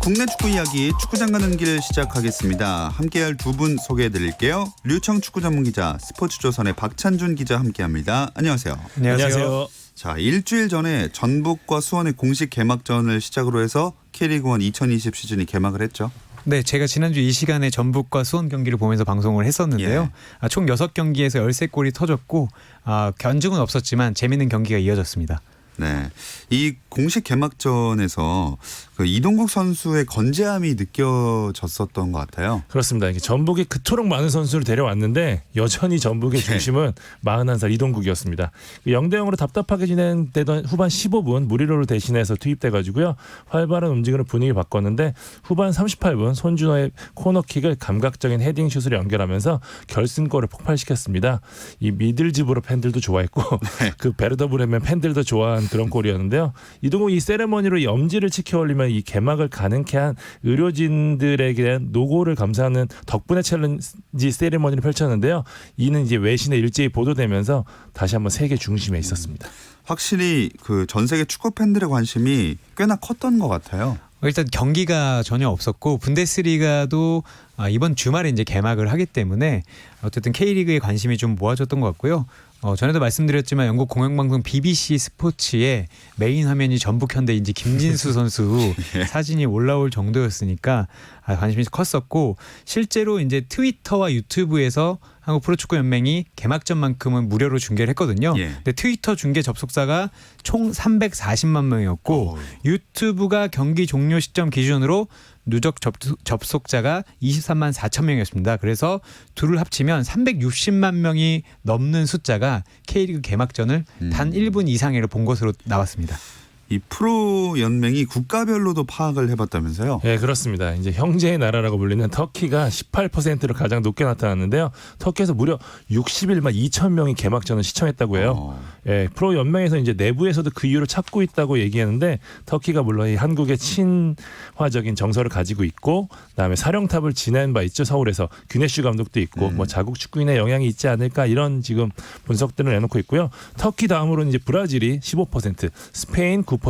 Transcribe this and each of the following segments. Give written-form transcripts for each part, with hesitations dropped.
국내 축구 이야기 축구장 가는 길 시작하겠습니다. 함께할 두 분 소개해드릴게요. 류청 축구 전문 기자, 스포츠조선의 박찬준 기자 함께합니다. 안녕하세요. 안녕하세요. 자, 일주일 전에 전북과 수원의 공식 개막전을 시작으로 해서 K리그1 2020 시즌이 개막을 했죠. 네, 제가 지난주 이 시간에 전북과 수원 경기를 보면서 방송을 했었는데요. 총 6경기에서 13골이 터졌고 견증은 없었지만 재밌는 경기가 이어졌습니다. 네, 이 공식 개막전에서 그 이동국 선수의 건재함이 느껴졌었던 것 같아요. 그렇습니다. 전북이 그토록 많은 선수를 데려왔는데 여전히 전북의 중심은 41살 이동국이었습니다. 0대0으로 답답하게 진행되던 후반 15분 무리로를 대신해서 투입돼가지고요. 활발한 움직임으로 분위기 바꿨는데 후반 38분 손준호의 코너킥을 감각적인 헤딩슛으로 연결하면서 결승골을 폭발시켰습니다. 이 미들집으로 팬들도 좋아했고 그 베르더 브레멘 팬들도 좋아한 그런 골이었는데요. 이동국이 이 세레머니로 이 엄지를 치켜 올리면 이 개막을 가능케 한 의료진들에게 대한 노고를 감사하는 덕분에 챌린지 세레머니를 펼쳤는데요. 이는 이제 외신에 일제히 보도되면서 다시 한번 세계 중심에 있었습니다. 확실히 그 전 세계 축구 팬들의 관심이 꽤나 컸던 것 같아요. 일단 경기가 전혀 없었고 분데스리가도 이번 주말에 이제 개막을 하기 때문에 어쨌든 K리그에 관심이 좀 모아졌던 것 같고요. 전에도 말씀드렸지만 영국 공영방송 BBC 스포츠의 메인 화면이 전북 현대인지 김진수 선수 사진이 올라올 정도였으니까 관심이 컸었고, 실제로 이제 트위터와 유튜브에서 한국 프로축구연맹이 개막전만큼은 무료로 중계를 했거든요. 근데 트위터 중계 접속자가 총 340만 명이었고 유튜브가 경기 종료 시점 기준으로 누적 접속자가 23만 4천 명이었습니다. 그래서 둘을 합치면 360만 명이 넘는 숫자가 K리그 개막전을 단 1분 이상으로 본 것으로 나왔습니다. 이 프로 연맹이 국가별로도 파악을 해봤다면서요? 네, 그렇습니다. 이제 형제의 나라라고 불리는 터키가 18%로 가장 높게 나타났는데요. 터키에서 무려 61만 2천 명이 개막전을 시청했다고 해요. 예, 프로 연맹에서 이제 내부에서도 그 이유를 찾고 있다고 얘기하는데, 터키가 물론 이 한국의 친화적인 정서를 가지고 있고, 그다음에 사령탑을 지낸 바 있죠. 서울에서 규네슈 감독도 있고, 뭐 자국 축구인의 영향이 있지 않을까, 이런 지금 분석들을 내놓고 있고요. 터키 다음으로는 이제 브라질이 15%, 스페인 9%,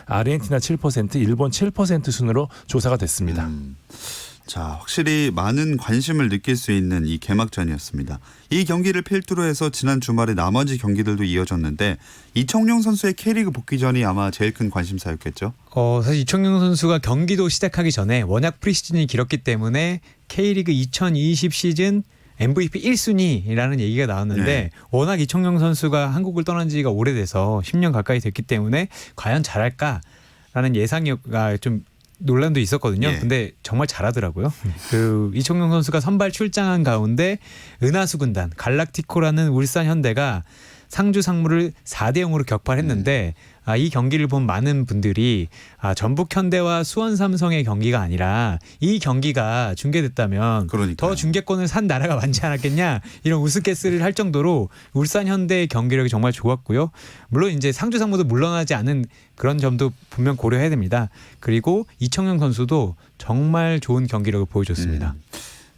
아르헨티나 7%, 일본 7% 순으로 조사가 됐습니다. 자, 확실히 많은 관심을 느낄 수 있는 이 개막전이었습니다. 이 경기를 필두로 해서 지난 주말에 나머지 경기들도 이어졌는데 이청용 선수의 K리그 복귀전이 아마 제일 큰 관심사였겠죠? 사실 이청용 선수가 경기도 시작하기 전에 워낙 프리시즌이 길었기 때문에 K리그 2020 시즌 MVP 1순위라는 얘기가 나왔는데 워낙 이청용 선수가 한국을 떠난 지가 오래돼서 10년 가까이 됐기 때문에 과연 잘할까라는 예상이 좀 논란도 있었거든요. 근데 정말 잘하더라고요. 그 이청용 선수가 선발 출장한 가운데 은하수 군단 갈락티코라는 울산 현대가 상주 상무를 4대0으로 격파했는데 이 경기를 본 많은 분들이 전북 현대와 수원 삼성의 경기가 아니라 이 경기가 중계됐다면 더 중계권을 산 나라가 많지 않았겠냐, 이런 우스갯소리를 할 정도로 울산 현대의 경기력이 정말 좋았고요. 물론 이제 상주 상무도 물러나지 않은 그런 점도 분명 고려해야 됩니다. 그리고 이청용 선수도 정말 좋은 경기력을 보여줬습니다.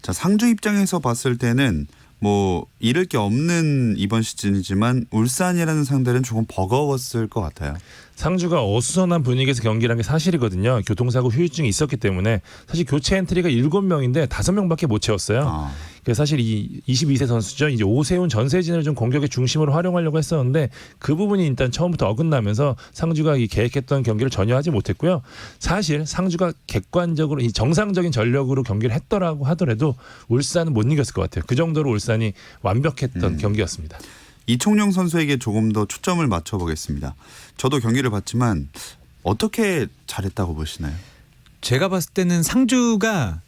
자, 상주 입장에서 봤을 때는 뭐 잃을 게 없는 이번 시즌이지만 울산이라는 상대는 조금 버거웠을 것 같아요. 상주가 어수선한 분위기에서 경기를 한 게 사실이거든요. 교통사고 후유증이 있었기 때문에 사실 교체 엔트리가 7명인데 5명밖에 못 채웠어요. 그래서 사실 이 22세 선수죠. 이제 오세훈 전세진을 좀 공격의 중심으로 활용하려고 했었는데 그 부분이 일단 처음부터 어긋나면서 상주가 이 계획했던 경기를 전혀 하지 못했고요. 사실 상주가 객관적으로 이 정상적인 전력으로 경기를 했더라고 하더라도 울산은 못 이겼을 것 같아요. 그 정도로 울산이 완벽했던 경기였습니다. 이청용 선수에게 조금 더 초점을 맞춰보겠습니다. 저도 경기를 봤지만 어떻게 잘했다고 보시나요? 제가 봤을 때는 상주가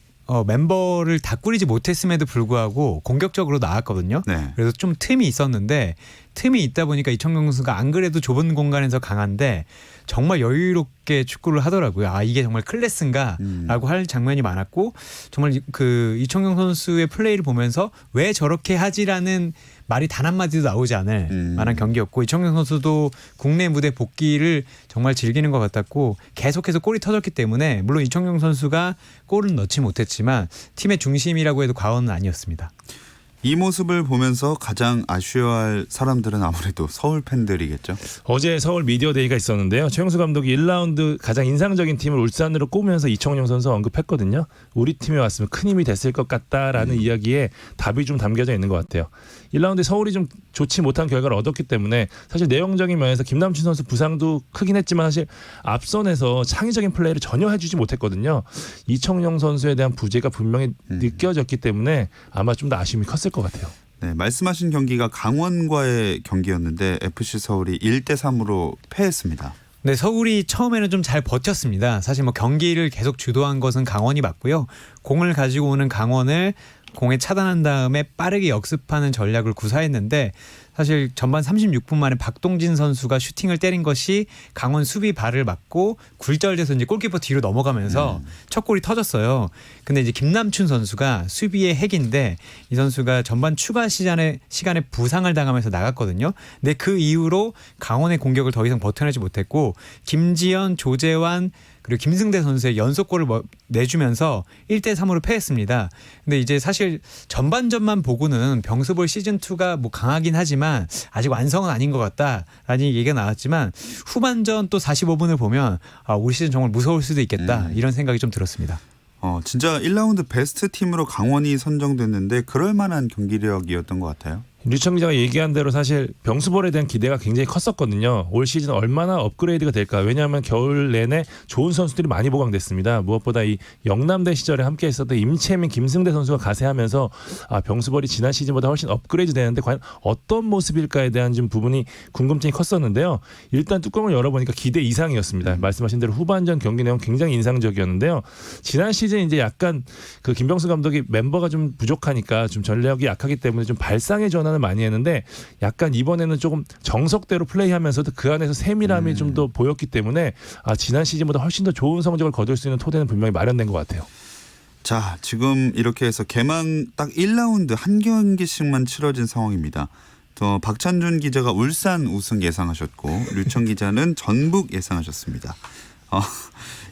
멤버를 다 꾸리지 못했음에도 불구하고 공격적으로 나왔거든요. 그래서 좀 틈이 있었는데, 틈이 있다 보니까 이청용 선수가 안 그래도 좁은 공간에서 강한데 정말 여유롭게 축구를 하더라고요. 이게 정말 클래스인가 라고 할 장면이 많았고, 정말 그 이청용 선수의 플레이를 보면서 왜 저렇게 하지라는 말이 단 한마디도 나오지 않을 만한 경기였고, 이청용 선수도 국내 무대 복귀를 정말 즐기는 것 같았고, 계속해서 골이 터졌기 때문에 물론 이청용 선수가 골은 넣지 못했지만 팀의 중심이라고 해도 과언은 아니었습니다. 이 모습을 보면서 가장 아쉬워할 사람들은 아무래도 서울 팬들이겠죠. 어제 서울 미디어데이가 있었는데요. 최용수 감독이 1라운드 가장 인상적인 팀을 울산으로 꼽으면서 이청용 선수 언급했거든요. 우리 팀에 왔으면 큰 힘이 됐을 것 같다라는 이야기에 답이 좀 담겨져 있는 것 같아요. 1라운드에 서울이 좀 좋지 못한 결과를 얻었기 때문에 사실 내용적인 면에서 김남춘 선수 부상도 크긴 했지만 사실 앞선에서 창의적인 플레이를 전혀 해주지 못했거든요. 이청용 선수에 대한 부재가 분명히 느껴졌기 때문에 아마 좀 더 아쉬움이 컸을 것 같아요. 네, 말씀하신 경기가 강원과의 경기였는데 FC 서울이 1대3으로 패했습니다. 네, 서울이 처음에는 좀 잘 버텼습니다. 사실 뭐 경기를 계속 주도한 것은 강원이 맞고요. 공을 가지고 오는 강원을 공에 차단한 다음에 빠르게 역습하는 전략을 구사했는데 사실 전반 36분 만에 박동진 선수가 슈팅을 때린 것이 강원 수비 발을 맞고 굴절돼서 이제 골키퍼 뒤로 넘어가면서 첫 골이 터졌어요. 근데 이제 김남춘 선수가 수비의 핵인데 이 선수가 전반 추가 시간에 부상을 당하면서 나갔거든요. 근데 그 이후로 강원의 공격을 더 이상 버텨내지 못했고 김지현, 조재환 그리고 김승대 선수의 연속골을 내주면서 1대3으로 패했습니다. 근데 이제 사실 전반전만 보고는 병수볼 시즌2가 뭐 강하긴 하지만 아직 완성은 아닌 것 같다라는 얘기가 나왔지만 후반전 또 45분을 보면 올 시즌 정말 무서울 수도 있겠다 이런 생각이 좀 들었습니다. 진짜 1라운드 베스트 팀으로 강원이 선정됐는데 그럴 만한 경기력이었던 것 같아요. 류청 기자가 얘기한 대로 사실 병수볼에 대한 기대가 굉장히 컸었거든요. 올 시즌 얼마나 업그레이드가 될까. 왜냐하면 겨울 내내 좋은 선수들이 많이 보강됐습니다. 무엇보다 이 영남대 시절에 함께 했었던 임채민, 김승대 선수가 가세하면서 병수볼이 지난 시즌보다 훨씬 업그레이드 되는데 과연 어떤 모습일까에 대한 좀 부분이 궁금증이 컸었는데요. 일단 뚜껑을 열어보니까 기대 이상이었습니다. 말씀하신 대로 후반전 경기 내용 굉장히 인상적이었는데요. 지난 시즌 이제 약간 그 김병수 감독이 멤버가 좀 부족하니까 좀 전력이 약하기 때문에 좀 발상의 전환 많이 했는데 약간 이번에는 조금 정석대로 플레이하면서도 그 안에서 세밀함이 좀 더 보였기 때문에 지난 시즌보다 훨씬 더 좋은 성적을 거둘 수 있는 토대는 분명히 마련된 것 같아요. 자, 지금 이렇게 해서 개막 딱 1라운드 한 경기씩만 치러진 상황입니다. 또 박찬준 기자가 울산 우승 예상하셨고 류청 기자는 전북 예상하셨습니다.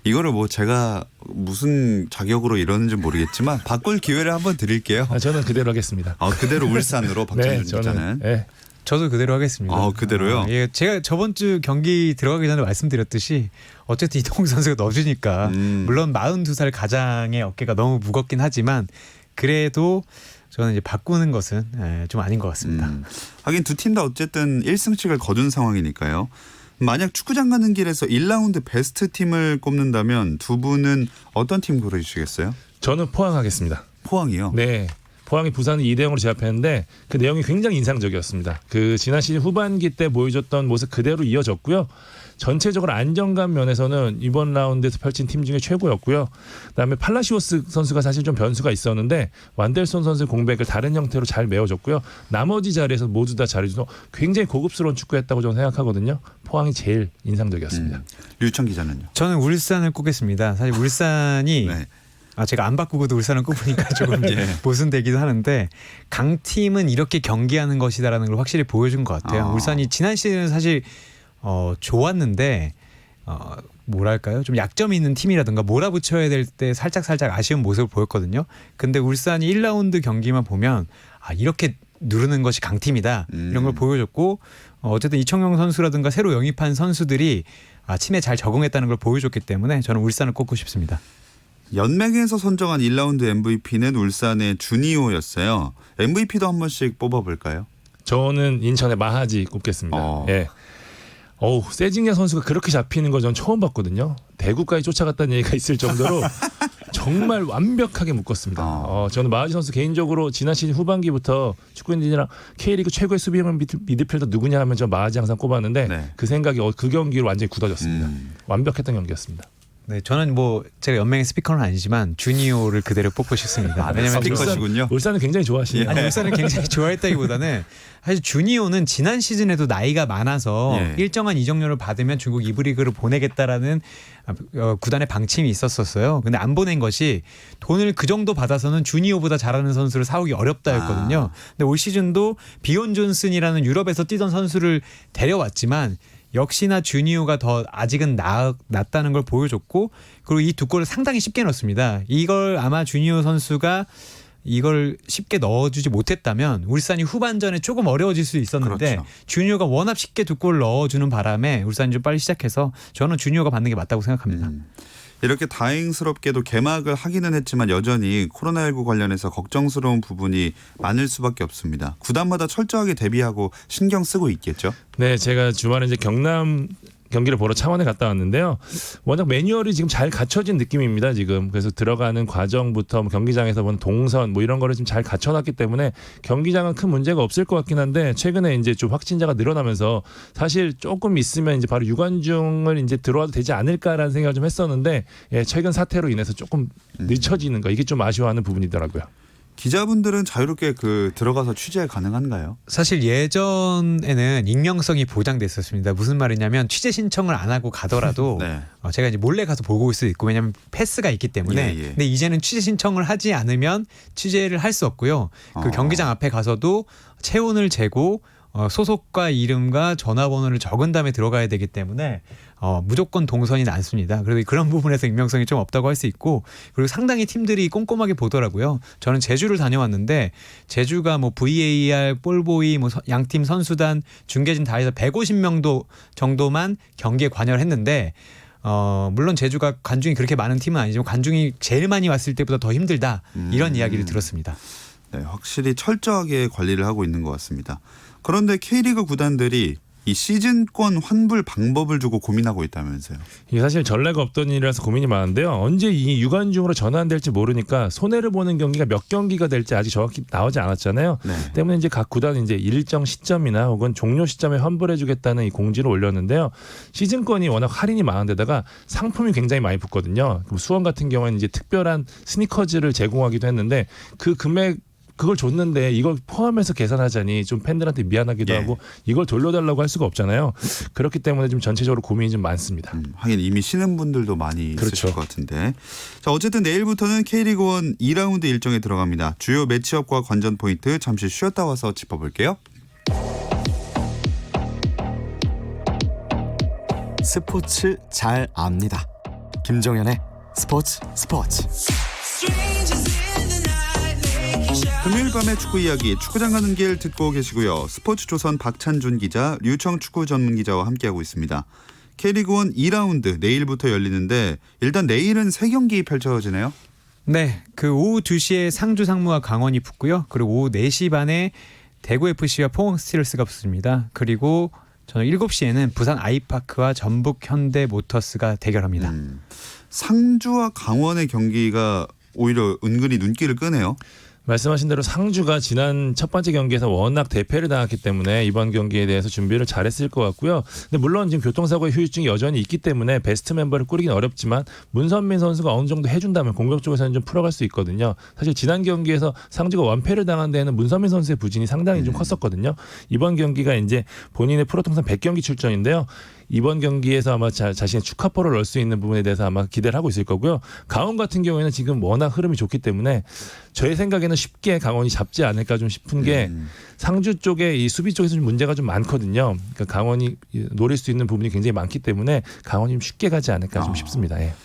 이거를 뭐 제가 무슨 자격으로 이러는지 모르겠지만 바꿀 기회를 한번 드릴게요. 저는 그대로 하겠습니다. 그대로 울산으로 박찬준 네, 기자는. 네. 저도 그대로 하겠습니다. 그대로요? 예, 제가 저번 주 경기 들어가기 전에 말씀드렸듯이 어쨌든 이동국 선수가 넣어주니까 물론 42살 가장의 어깨가 너무 무겁긴 하지만 그래도 저는 이제 바꾸는 것은 좀 아닌 것 같습니다. 하긴 두 팀 다 어쨌든 1승씩을 거둔 상황이니까요. 만약 축구장 가는 길에서 1라운드 베스트 팀을 꼽는다면 두 분은 어떤 팀 고르시겠어요? 저는 포항하겠습니다. 포항이요? 네. 포항이 부산을 2대0으로 제압했는데 그 내용이 굉장히 인상적이었습니다. 그 지난 시즌 후반기 때 보여줬던 모습 그대로 이어졌고요. 전체적으로 안정감 면에서는 이번 라운드에서 펼친 팀 중에 최고였고요. 그다음에 팔라시오스 선수가 사실 좀 변수가 있었는데 완델손 선수의 공백을 다른 형태로 잘 메워줬고요. 나머지 자리에서 모두 다 잘해줘서 굉장히 고급스러운 축구했다고 저는 생각하거든요. 포항이 제일 인상적이었습니다. 류청 기자는요? 저는 울산을 꼽겠습니다. 사실 울산이 네. 제가 안 바꾸고도 울산을 꼽으니까 조금 모순되기도 하는데 강팀은 이렇게 경기하는 것이다라는 걸 확실히 보여준 것 같아요. 울산이 지난 시즌은 사실 좋았는데 뭐랄까요? 좀 약점이 있는 팀이라든가 몰아붙여야 될 때 살짝 아쉬운 모습을 보였거든요. 근데 울산이 1라운드 경기만 보면 이렇게 누르는 것이 강팀이다 이런 걸 보여줬고 어쨌든 이청용 선수라든가 새로 영입한 선수들이 팀에 잘 적응했다는 걸 보여줬기 때문에 저는 울산을 꼽고 싶습니다. 연맹에서 선정한 1라운드 MVP는 울산의 주니오였어요. MVP도 한 번씩 뽑아볼까요? 저는 인천의 마하지 꼽겠습니다. 예. 세징야 선수가 그렇게 잡히는 걸 전 처음 봤거든요. 대구까지 쫓아갔다는 얘기가 있을 정도로 정말 완벽하게 묶었습니다. 저는 마하지 선수 개인적으로 지난 시즌 후반기부터 축구인들이랑 K리그 최고의 수비형 미드필더 누구냐 하면 저 마하지 항상 꼽았는데 그 생각이 그 경기로 완전히 굳어졌습니다. 완벽했던 경기였습니다. 네, 저는 뭐 제가 연맹의 스피커는 아니지만 주니오를 그대로 뽑고 싶습니다. 왜냐면 스피커시군요. 울산을 굉장히 좋아하시네요. 아니, 울산을 굉장히 좋아했다기보다는 사실 주니오는 지난 시즌에도 나이가 많아서 일정한 이적료를 받으면 중국 2부 리그를 보내겠다라는 구단의 방침이 있었어요. 근데 안 보낸 것이 돈을 그 정도 받아서는 주니오보다 잘하는 선수를 사오기 어렵다였거든요. 근데 올 시즌도 비온 존슨이라는 유럽에서 뛰던 선수를 데려왔지만 역시나 주니오가 더 아직은 낫다는 걸 보여줬고 그리고 이 두 골을 상당히 쉽게 넣었습니다. 이걸 아마 주니오 선수가 이걸 쉽게 넣어주지 못했다면 울산이 후반전에 조금 어려워질 수 있었는데 그렇죠. 주니어가 워낙 쉽게 두 골 넣어주는 바람에 울산이 좀 빨리 시작해서 저는 주니어가 받는 게 맞다고 생각합니다. 이렇게 다행스럽게도 개막을 하기는 했지만 여전히 코로나19 관련해서 걱정스러운 부분이 많을 수밖에 없습니다. 구단마다 철저하게 대비하고 신경 쓰고 있겠죠? 네, 제가 주말에 이제 경남 경기를 보러 창원에 갔다 왔는데요. 워낙 매뉴얼이 지금 잘 갖춰진 느낌입니다. 지금 그래서 들어가는 과정부터 뭐 경기장에서 보는 동선 뭐 이런 거를 좀 잘 갖춰놨기 때문에 경기장은 큰 문제가 없을 것 같긴 한데 최근에 이제 좀 확진자가 늘어나면서 사실 조금 있으면 이제 바로 유관중을 이제 들어와도 되지 않을까라는 생각을 좀 했었는데 예, 최근 사태로 인해서 조금 늦춰지는 거 이게 좀 아쉬워하는 부분이더라고요. 기자분들은 자유롭게 들어가서 취재 가능한가요? 사실 예전에는 익명성이 보장됐었습니다. 무슨 말이냐면 취재 신청을 안 하고 가더라도 네. 제가 이제 몰래 가서 보고 올 수 있고 왜냐하면 패스가 있기 때문에. 예. 근데 이제는 취재 신청을 하지 않으면 취재를 할 수 없고요. 그 경기장 앞에 가서도 체온을 재고 소속과 이름과 전화번호를 적은 다음에 들어가야 되기 때문에 무조건 동선이 않습니다. 그래서 그런 부분에서 익명성이 좀 없다고 할 수 있고 그리고 상당히 팀들이 꼼꼼하게 보더라고요. 저는 제주를 다녀왔는데 제주가 뭐 VAR, 볼보이, 뭐 양팀 선수단, 중계진 다 해서 150명도 정도만 경기에 관여를 했는데 물론 제주가 관중이 그렇게 많은 팀은 아니지만 관중이 제일 많이 왔을 때보다 더 힘들다 이런 이야기를 들었습니다. 네, 확실히 철저하게 관리를 하고 있는 것 같습니다. 그런데 K리그 구단들이 이 시즌권 환불 방법을 두고 고민하고 있다면서요. 이게 사실 전례가 없던 일이라서 고민이 많은데요. 언제 이 유관중으로 전환될지 모르니까 손해를 보는 경기가 몇 경기가 될지 아직 정확히 나오지 않았잖아요. 네. 때문에 이제 각 구단이 이제 일정 시점이나 혹은 종료 시점에 환불해주겠다는 이 공지를 올렸는데요. 시즌권이 워낙 할인이 많은데다가 상품이 굉장히 많이 붙거든요. 수원 같은 경우에는 이제 특별한 스니커즈를 제공하기도 했는데 그 금액 그걸 줬는데 이걸 포함해서 계산하자니 좀 팬들한테 미안하기도 하고 이걸 돌려달라고 할 수가 없잖아요. 그렇기 때문에 좀 전체적으로 고민이 좀 많습니다. 하긴 이미 쉬는 분들도 많이 그렇죠. 있으실 것 같은데. 자, 어쨌든 내일부터는 K리그 1 2라운드 일정에 들어갑니다. 주요 매치업과 관전 포인트 잠시 쉬었다 와서 짚어볼게요. 스포츠 잘 압니다. 김정현의 스포츠. 금요일 밤의 축구 이야기 축구장 가는 길 듣고 계시고요. 스포츠조선 박찬준 기자, 류청 축구 전문 기자와 함께하고 있습니다. K리그 1 2라운드 내일부터 열리는데 일단 내일은 3경기 펼쳐지네요. 네, 그 오후 2시에 상주 상무와 강원이 붙고요. 그리고 오후 4시 반에 대구FC와 포항스틸러스가 붙습니다. 그리고 저녁 7시에는 부산 아이파크와 전북 현대모터스가 대결합니다. 상주와 강원의 경기가 오히려 은근히 눈길을 끄네요. 말씀하신 대로 상주가 지난 첫 번째 경기에서 워낙 대패를 당했기 때문에 이번 경기에 대해서 준비를 잘했을 것 같고요. 근데 물론 지금 교통사고의 후유증이 여전히 있기 때문에 베스트 멤버를 꾸리긴 어렵지만 문선민 선수가 어느 정도 해준다면 공격 쪽에서는 좀 풀어갈 수 있거든요. 사실 지난 경기에서 상주가 완패를 당한 데에는 문선민 선수의 부진이 상당히 좀 컸었거든요. 이번 경기가 이제 본인의 프로통산 100경기 출전인데요. 이번 경기에서 아마 자신의 축하포를 넣을 수 있는 부분에 대해서 아마 기대를 하고 있을 거고요. 강원 같은 경우에는 지금 워낙 흐름이 좋기 때문에 저의 생각에는 쉽게 강원이 잡지 않을까 좀 싶은 게 상주 쪽에 이 수비 쪽에서 좀 문제가 좀 많거든요. 그러니까 강원이 노릴 수 있는 부분이 굉장히 많기 때문에 강원이 좀 쉽게 가지 않을까 좀 싶습니다. 예.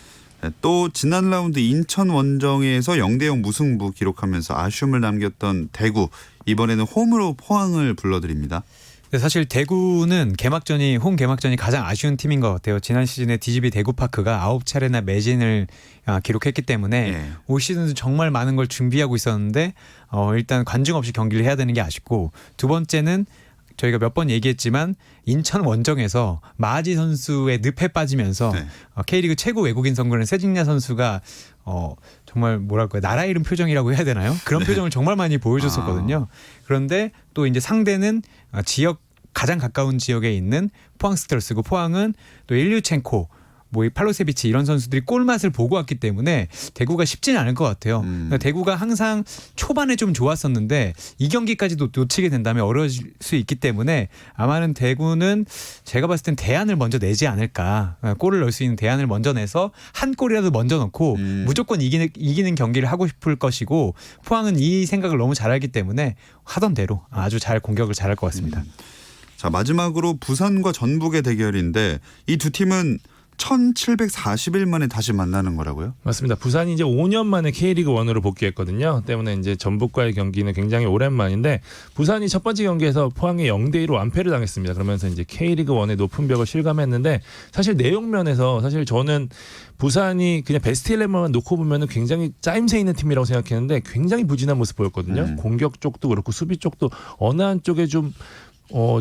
또 지난 라운드 인천 원정에서 0대0 무승부 기록하면서 아쉬움을 남겼던 대구, 이번에는 홈으로 포항을 불러드립니다. 사실 대구는 홈 개막전이 가장 아쉬운 팀인 것 같아요. 지난 시즌에 DGB 대구파크가 9차례나 매진을 기록했기 때문에 올 시즌도 정말 많은 걸 준비하고 있었는데 일단 관중 없이 경기를 해야 되는 게 아쉽고, 두 번째는 저희가 몇 번 얘기했지만 인천 원정에서 마지 선수의 늪에 빠지면서 K리그 최고 외국인 선수는 세징야 선수가 정말 뭐랄까요, 나라 이름 표정이라고 해야 되나요? 그런 표정을 정말 많이 보여줬었거든요. 그런데 또 이제 상대는 가장 가까운 지역에 있는 포항스틸러스고, 포항은 또 일류첸코, 뭐 팔로세비치 이런 선수들이 골맛을 보고 왔기 때문에 대구가 쉽지는 않을 것 같아요. 그러니까 대구가 항상 초반에 좀 좋았었는데 이 경기까지도 놓치게 된다면 어려워질 수 있기 때문에 아마는 대구는 제가 봤을 땐 대안을 먼저 내지 않을까. 골을 넣을 수 있는 대안을 먼저 내서 한 골이라도 먼저 넣고 무조건 이기는 경기를 하고 싶을 것이고, 포항은 이 생각을 너무 잘 알기 때문에 하던 대로 아주 잘 공격을 잘할 것 같습니다. 자, 마지막으로 부산과 전북의 대결인데 이 두 팀은 1740일 만에 다시 만나는 거라고요? 맞습니다. 부산이 이제 5년 만에 K리그 1으로 복귀했거든요. 때문에 이제 전북과의 경기는 굉장히 오랜만인데 부산이 첫 번째 경기에서 포항에 0대2로 완패를 당했습니다. 그러면서 이제 K리그 1의 높은 벽을 실감했는데 사실 내용면에서 사실 저는 부산이 그냥 베스트 11만 놓고 보면은 굉장히 짜임새 있는 팀이라고 생각했는데 굉장히 부진한 모습 보였거든요. 공격 쪽도 그렇고 수비 쪽도 어느 한쪽에 좀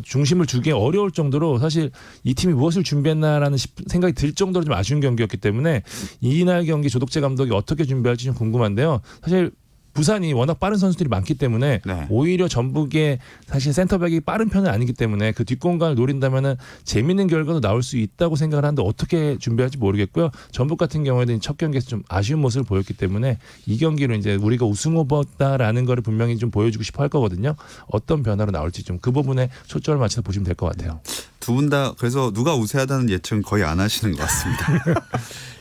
중심을 두기 어려울 정도로 사실 이 팀이 무엇을 준비했나라는 생각이 들 정도로 좀 아쉬운 경기였기 때문에 이날 경기 조덕재 감독이 어떻게 준비할지 좀 궁금한데요. 사실 부산이 워낙 빠른 선수들이 많기 때문에 네. 오히려 전북의 사실 센터백이 빠른 편은 아니기 때문에 그 뒷공간을 노린다면은 재밌는 결과도 나올 수 있다고 생각을 하는데 어떻게 준비할지 모르겠고요. 전북 같은 경우에는 첫 경기에서 좀 아쉬운 모습을 보였기 때문에 이 경기로 이제 우리가 우승 후보다라는 거를 분명히 좀 보여주고 싶어 할 거거든요. 어떤 변화로 나올지 좀 그 부분에 초점을 맞춰서 보시면 될 것 같아요. 두 분 다 그래서 누가 우세하다는 예측은 거의 안 하시는 것 같습니다.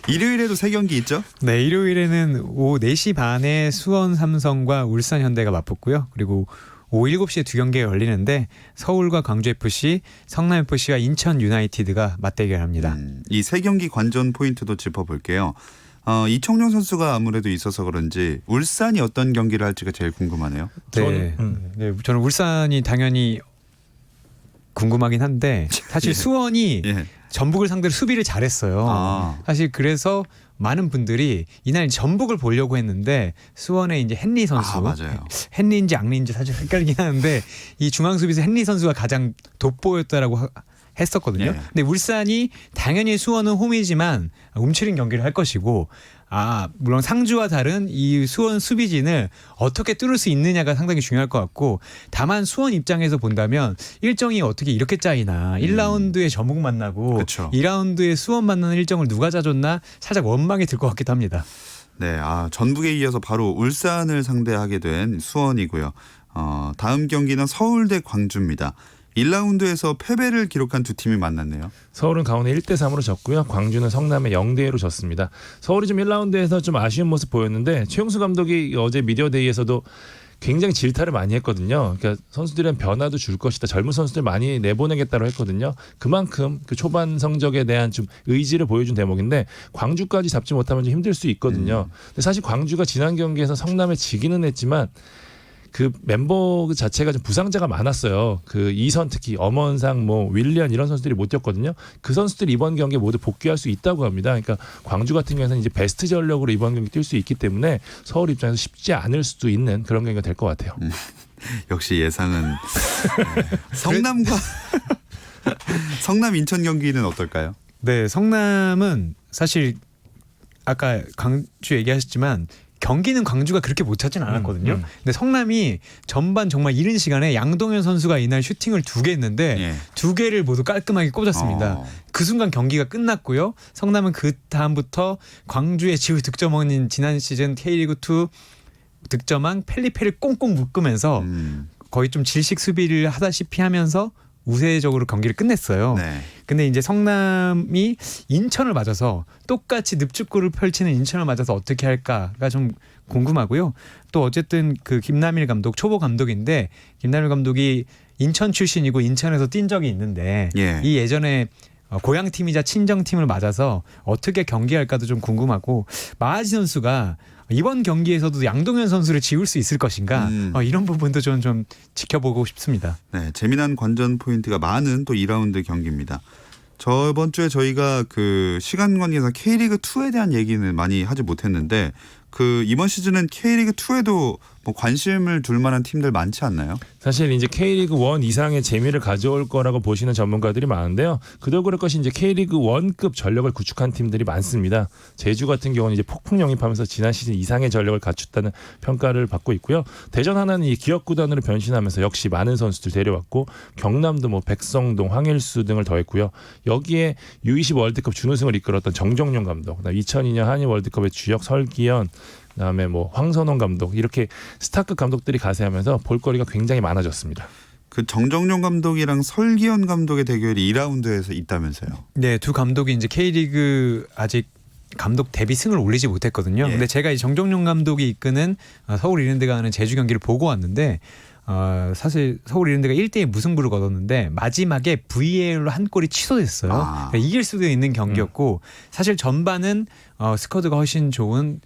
일요일에도 3경기 있죠? 네, 일요일에는 오후 4시 반에 수원 삼성과 울산 현대가 맞붙고요. 그리고 오후 7시에 두 경기가 열리는데 서울과 광주 FC, 성남 FC와 인천 유나이티드가 맞대결합니다. 이 3경기 관전 포인트도 짚어볼게요. 이청용 선수가 아무래도 있어서 그런지 울산이 어떤 경기를 할지가 제일 궁금하네요. 네, 저는 울산이 당연히 궁금하긴 한데 사실 예. 수원이 예. 전북을 상대로 수비를 잘했어요. 아. 사실 그래서 많은 분들이 이날 전북을 보려고 했는데 수원의 이제 헨리 선수, 맞아요. 헨리인지 앙리인지 사실 헷갈리긴 하는데 이 중앙 수비수 헨리 선수가 가장 돋보였다라고 했었거든요. 예. 근데 울산이 당연히 수원은 홈이지만 움츠린 경기를 할 것이고 물론 상주와 다른 이 수원 수비진을 어떻게 뚫을 수 있느냐가 상당히 중요할 것 같고 다만 수원 입장에서 본다면 일정이 어떻게 이렇게 짜이나 1라운드에 전북 만나고 그쵸. 2라운드에 수원 만나는 일정을 누가 짜줬나 살짝 원망이 들 것 같기도 합니다. 네, 전북에 이어서 바로 울산을 상대하게 된 수원이고요. 다음 경기는 서울대 광주입니다. 1라운드에서 패배를 기록한 두 팀이 만났네요. 서울은 강원에 1대3으로 졌고요. 광주는 성남에 0대1로 졌습니다. 서울이 좀 1라운드에서 좀 아쉬운 모습 보였는데 최용수 감독이 어제 미디어데이에서도 굉장히 질타를 많이 했거든요. 그러니까 선수들은 변화도 줄 것이다. 젊은 선수들 많이 내보내겠다고 했거든요. 그만큼 그 초반 성적에 대한 좀 의지를 보여준 대목인데 광주까지 잡지 못하면 좀 힘들 수 있거든요. 근데 사실 광주가 지난 경기에서 성남에 지기는 했지만 그 멤버 자체가 좀 부상자가 많았어요. 그 이선 특히 엄원상 윌리안 이런 선수들이 못 뛰었거든요. 그 선수들이 이번 경기에 모두 복귀할 수 있다고 합니다. 그러니까 광주 같은 경우에는 이제 베스트 전력으로 이번 경기 뛸 수 있기 때문에 서울 입장에서 쉽지 않을 수도 있는 그런 경기가 될 것 같아요. 역시 예상은 성남과 성남 인천 경기는 어떨까요? 네, 성남은 사실 아까 광주 얘기하셨지만 경기는 광주가 그렇게 못 찾진 않았거든요. 근데 성남이 전반 정말 이른 시간에 양동현 선수가 이날 슈팅을 2개 했는데 예. 2개를 모두 깔끔하게 꽂았습니다. 그 순간 경기가 끝났고요. 성남은 그 다음부터 광주의 지우 득점왕인 지난 시즌 K리그2 득점왕 펠리페를 꽁꽁 묶으면서 거의 좀 질식 수비를 하다시피 하면서 우세적으로 경기를 끝냈어요. 네. 근데 이제 성남이 인천을 맞아서 똑같이 늪축구를 펼치는 인천을 맞아서 어떻게 할까가 좀 궁금하고요. 또 어쨌든 그 김남일 감독 초보 감독인데 김남일 감독이 인천 출신이고 인천에서 뛴 적이 있는데 예. 이 예전에 고향 팀이자 친정 팀을 맞아서 어떻게 경기할까도 좀 궁금하고 마하지 선수가 이번 경기에서도 양동현 선수를 지울 수 있을 것인가 이런 부분도 좀 지켜보고 싶습니다. 네, 재미난 관전 포인트가 많은 또 2라운드 경기입니다. 저번 주에 저희가 그 시간 관계상 K리그 2에 대한 얘기는 많이 하지 못했는데 그 이번 시즌은 K리그 2에도 뭐 관심을 둘 만한 팀들 많지 않나요? 사실 이제 K리그 1 이상의 재미를 가져올 거라고 보시는 전문가들이 많은데요. 그도 그럴 것이 이제 K리그 1급 전력을 구축한 팀들이 많습니다. 제주 같은 경우는 이제 폭풍 영입하면서 지난 시즌 이상의 전력을 갖췄다는 평가를 받고 있고요. 대전 하나는 이 기업 구단으로 변신하면서 역시 많은 선수들 데려왔고 경남도 백성동, 황일수 등을 더했고요. 여기에 U20 월드컵 준우승을 이끌었던 정정용 감독, 2002년 한일 월드컵의 주역 설기현, 그다음에 황선홍 감독 이렇게 스타급 감독들이 가세하면서 볼거리가 굉장히 많아졌습니다. 그 정정용 감독이랑 설기현 감독의 대결이 2라운드에서 있다면서요? 네, 두 감독이 이제 K리그 아직 감독 데뷔 승을 올리지 못했거든요. 예. 근데 제가 이 정정용 감독이 이끄는 서울 이랜드가 하는 제주 경기를 보고 왔는데 사실 서울 이랜드가 1대1 무승부를 거뒀는데 마지막에 VAR로 한 골이 취소됐어요. 그러니까 이길 수도 있는 경기였고 사실 전반은 스쿼드가 훨씬 좋은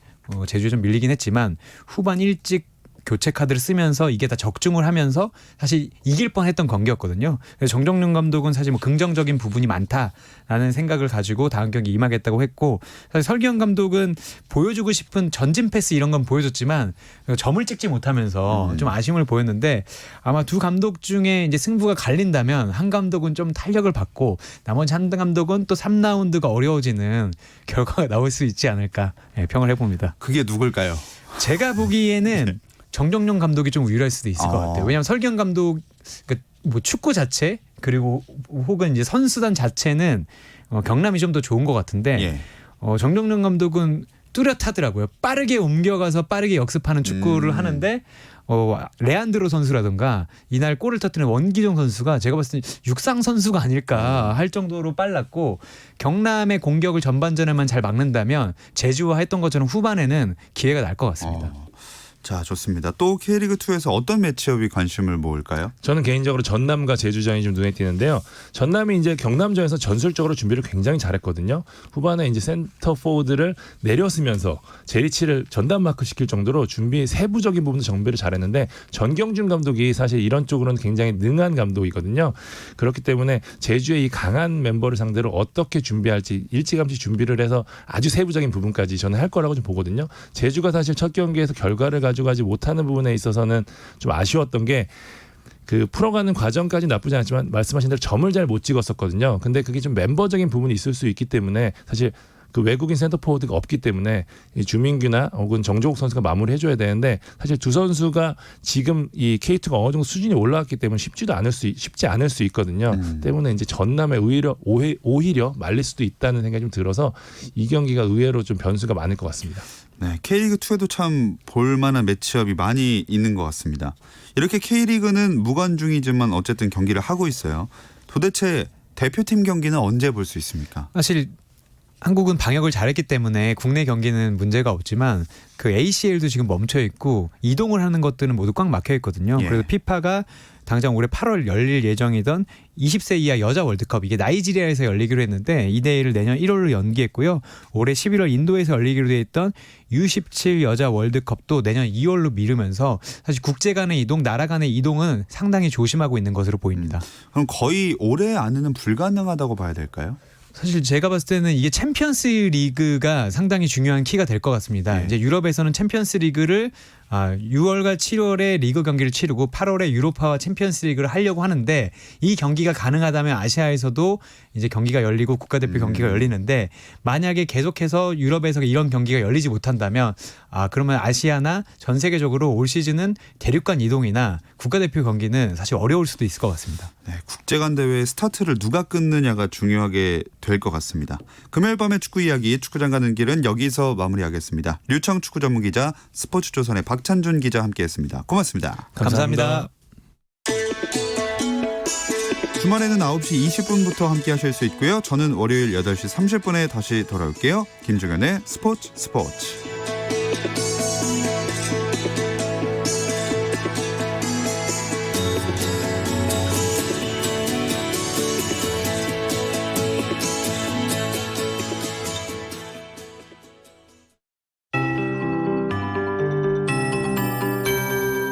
제주에 좀 밀리긴 했지만 후반 일찍 교체 카드를 쓰면서 이게 다 적중을 하면서 사실 이길 뻔했던 경기였거든요. 그래서 정정용 감독은 사실 뭐 긍정적인 부분이 많다라는 생각을 가지고 다음 경기 임하겠다고 했고 사실 설기현 감독은 보여주고 싶은 전진 패스 이런 건 보여줬지만 점을 찍지 못하면서 좀 아쉬움을 보였는데 아마 두 감독 중에 이제 승부가 갈린다면 한 감독은 좀 탄력을 받고 나머지 한 감독은 또 3라운드가 어려워지는 결과가 나올 수 있지 않을까 평을 해봅니다. 그게 누굴까요? 제가 보기에는 정정용 감독이 좀 유리할 수도 있을 것 같아요. 왜냐하면 설기현 감독 뭐 축구 자체 그리고 혹은 이제 선수단 자체는 경남이 좀 더 좋은 것 같은데 예. 정정용 감독은 뚜렷하더라고요. 빠르게 옮겨가서 빠르게 역습하는 축구를 하는데 레안드로 선수라든가 이날 골을 터뜨린 원기종 선수가 제가 봤을 때 육상 선수가 아닐까 할 정도로 빨랐고 경남의 공격을 전반전에만 잘 막는다면 제주와 했던 것처럼 후반에는 기회가 날 것 같습니다. 자, 좋습니다. 또 K리그2에서 어떤 매치업이 관심을 모을까요? 저는 개인적으로 전남과 제주전이 좀 눈에 띄는데요. 전남이 이제 경남전에서 전술적으로 준비를 굉장히 잘했거든요. 후반에 이제 센터 포워드를 내렸으면서 제리치를 전담 마크 시킬 정도로 준비 세부적인 부분도 정비를 잘했는데 전경준 감독이 사실 이런 쪽으로는 굉장히 능한 감독이거든요. 그렇기 때문에 제주의 이 강한 멤버를 상대로 어떻게 준비할지 일찌감치 준비를 해서 아주 세부적인 부분까지 저는 할 거라고 좀 보거든요. 제주가 사실 첫 경기에서 결과를 가져가지 못하는 부분에 있어서는 좀 아쉬웠던 게 그 풀어가는 과정까지 나쁘지 않지만 말씀하신 대로 점을 잘 못 찍었었거든요. 근데 그게 좀 멤버적인 부분이 있을 수 있기 때문에 사실 그 외국인 센터 포워드가 없기 때문에 이 주민규나 혹은 정조국 선수가 마무리해줘야 되는데 사실 두 선수가 지금 이 K2가 어느 정도 수준이 올라왔기 때문에 쉽지 않을 수 있거든요. 때문에 이제 전남에 오히려 말릴 수도 있다는 생각이 좀 들어서 이 경기가 의외로 좀 변수가 많을 것 같습니다. 네, K리그2에도 참 볼만한 매치업이 많이 있는 것 같습니다. 이렇게 K리그는 무관중이지만 어쨌든 경기를 하고 있어요. 도대체 대표팀 경기는 언제 볼 수 있습니까? 사실 한국은 방역을 잘했기 때문에 국내 경기는 문제가 없지만 그 ACL도 지금 멈춰 있고 이동을 하는 것들은 모두 꽉 막혀 있거든요. 예. 그래서 피파가 당장 올해 8월 열릴 예정이던 20세 이하 여자 월드컵 이게 나이지리아에서 열리기로 했는데 이 대회를 내년 1월로 연기했고요. 올해 11월 인도에서 열리기로 돼 있던 U17 여자 월드컵도 내년 2월로 미루면서 사실 국제 간의 이동, 나라 간의 이동은 상당히 조심하고 있는 것으로 보입니다. 그럼 거의 올해 안에는 불가능하다고 봐야 될까요? 사실 제가 봤을 때는 이게 챔피언스 리그가 상당히 중요한 키가 될 것 같습니다. 네. 이제 유럽에서는 챔피언스 리그를 6월과 7월에 리그 경기를 치르고 8월에 유로파와 챔피언스 리그를 하려고 하는데 이 경기가 가능하다면 아시아에서도 이제 경기가 열리고 국가대표 경기가 열리는데 만약에 계속해서 유럽에서 이런 경기가 열리지 못한다면 그러면 아시아나 전 세계적으로 올 시즌은 대륙간 이동이나 국가대표 경기는 사실 어려울 수도 있을 것 같습니다. 네, 국제간 대회 스타트를 누가 끊느냐가 중요하게 될 것 같습니다. 금요일 밤의 축구 이야기 축구장 가는 길은 여기서 마무리하겠습니다. 류청 축구 전문 기자 스포츠조선의 박찬준 기자 함께했습니다. 고맙습니다. 감사합니다. 주말에는 9시 20분부터 함께하실 수 있고요. 저는 월요일 8시 30분에 다시 돌아올게요. 김종현의 스포츠.